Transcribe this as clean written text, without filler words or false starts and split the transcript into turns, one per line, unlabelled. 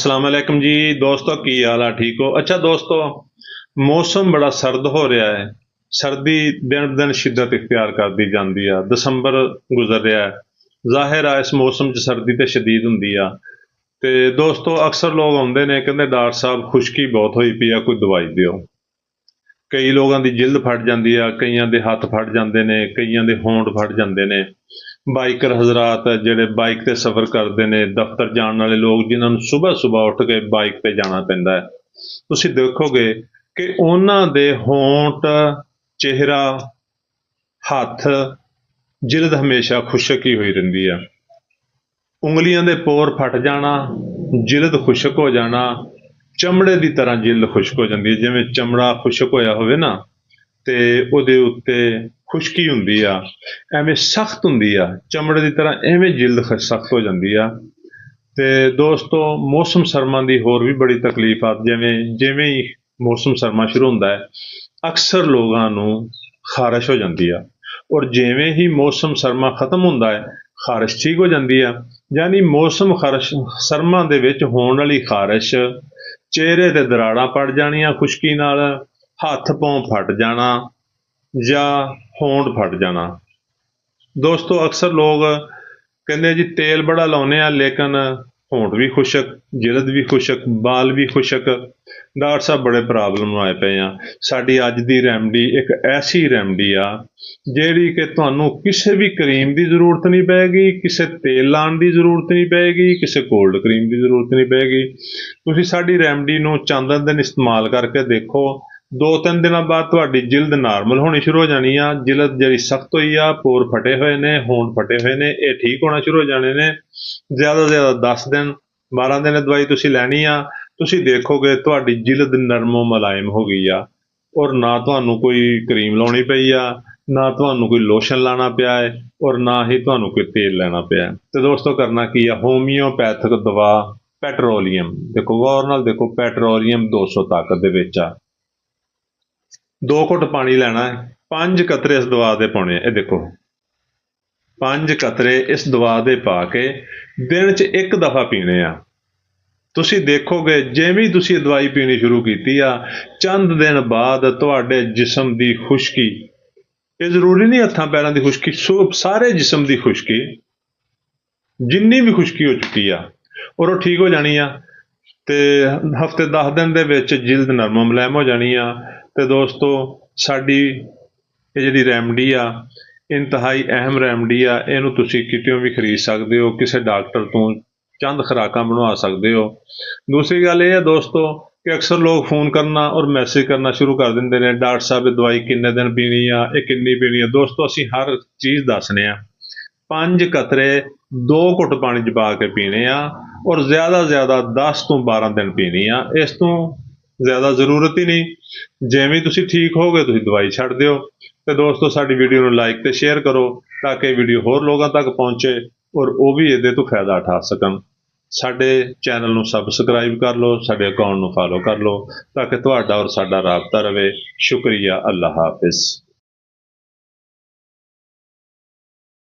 अस्सलाम वालेकुम जी दोस्तों, की हाल है? ठीक हो? अच्छा दोस्तों, मौसम बड़ा सर्द हो रहा है। सर्दी दिन ब दिन शिद्दत इख्तियार करती जाती है। दसंबर गुजर रहा है। जाहिर है इस मौसम च सर्दी तो शदीद होंगी आ। ते दोस्तों अक्सर लोग आते ने कहते डॉक्टर साहब खुश्की बहुत हुई पई आ, कोई दवाई दिओ। कई लोगों की जिल्द फट जाती है, कईयां दे हत्थ फट जाते हैं, कईयां दे होंठ फट जाते हैं। बाइकर हजरात जिहड़े बाइक ते सफ़र करते हैं, दफ्तर जाने वाले लोग जिन्होंने सुबह सुबह उठ के बाइक पे जाना पैंदा है, तुसीं देखोगे कि उन्हां दे होंठ, चेहरा, हत्थ, जिल्द हमेशा खुशक ही हुई रहिंदी है। उंगलियां दे पोर फट जाना, जिल्द खुशक हो जाना, चमड़े की तरह जिल्द खुशक हो जाती है। जिवें चमड़ा खुशक होया होवे ना, ते उहदे उत्ते खुश्की हुंदी आ, एवें सख्त हुंदी आ, चमड़े की तरह एवें जिल्द सख्त हो जाती आ। ते दोस्तों मौसम सरमा की होर भी बड़ी तकलीफ आ। जिवें जिवें ही मौसम सरमा शुरू होंदा है, अक्सर लोगों नूं खारिश हो जाती है, और जिवें ही मौसम सरमा खत्म होंदा है, खारिश ठीक हो जाती है। यानी मौसम खारिश सरमा दे विच होण वाली खारिश, चेहरे ते दराड़ां पड़ जाणियां खुश्की नाल, हत्थ पांव फट जाना या होंठ फट जाना। दोस्तों अक्सर लोग कहते जी तेल बड़ा लाउने आ, लेकिन होंठ भी खुशक, जिल्द भी खुशक, बाल भी खुशक। डॉक्टर साहब बड़े प्रॉब्लम आए पे आ। साडी अज दी रैमडी एक ऐसी रैमडी आ जिहड़ी कि तुहानूं किसी भी क्रीम की जरूरत नहीं पैगी, किसी तेल लाने की जरूरत नहीं पैगी, किसी कोल्ड क्रीम की जरूरत नहीं पैगी। तुसीं साडी रैमडी नूं चंद दिन इस्तेमाल करके देखो, 2-3 दिनों बाद तुहाडी जिल्द नॉर्मल होनी शुरू हो जानी आ। जिल्द जिहड़ी सख्त हुई आ, पोर फटे हुए ने, होंठ फटे हुए ने, ये ठीक होना शुरू हो जाने ने। ज़्यादा तो ज़्यादा 10 दिन 12 दिन दवाई तुसीं लैनी आ, तुसीं देखोगे तुहाडी जिल्द नरमो मुलायम हो गई आ, और ना तुहानूं कोई क्रीम लाउणी पई आ, ना तुहानूं कोई लोशन लाना पिया है, और ना ही तुहानूं कोई तेल लैना पिया है। तो दोस्तों करना की आ, होम्योपैथिक दवा पेट्रोलियम, देखो गौर नाल देखो, पेट्रोलियम 200 ताकत दे विच आ। 2 घुट पानी लैना है, 5 कतरे इस दवा दे पाने, ये देखो 5 कतरे इस दवा दे पा के दिन च 1 दफा पीने आ। तुसीं देखोगे जिवें तुसीं दवाई पीनी शुरू कीती आ, चंद दिन बाद तुहाडे जिस्म दी खुश्की, ये जरूरी नहीं हत्थां पैरां दी खुश्की, सारे जिस्म दी खुश्की, जिन्नी भी खुश्की हो चुकी आ, और वो ठीक हो जानी आ। ते हफ्ते 10 दिन दे विच जिल्द नरम मुलायम हो जानी आ। ते दोस्तों साडी ये जिहड़ी रैमडी आ, इंतहाई अहम रैमडी आ। इहनूं तुसीं कितों भी खरीद सकदे हो, किसी डॉक्टर तो चंद खुराकां बनवा सकदे हो। दूसरी गल ये है दोस्तों कि अक्सर लोग फोन करना और मैसेज करना शुरू कर दिंदे ने, डॉक्टर साहब ये दवाई किन्ने दिन पीनी आ, ये किन्नी पीनी आ। दोस्तों असीं हर चीज़ दसने आ। 5 कतरे 2 घुट पानी च पा के पीने आ, और ज़्यादा 10 तो 12 दिन पीनी आ, इस तो ज़्यादा जरूरत ही नहीं। जिवें तुसीं ठीक हो गए तुसीं दवाई छड्ड दिओ। ते दोस्तों साडी वीडियो नूं लाइक ते शेयर करो, ताकि वीडियो होर लोगों तक पहुँचे और वो भी इहदे तो फायदा उठा सकन। साडे चैनल नूं सबसक्राइब कर लो, साडे अकाउंट नूं फॉलो कर लो, ताकि तुहाडा और साडा राबता रहे। शुक्रिया, अल्लाह हाफिज़।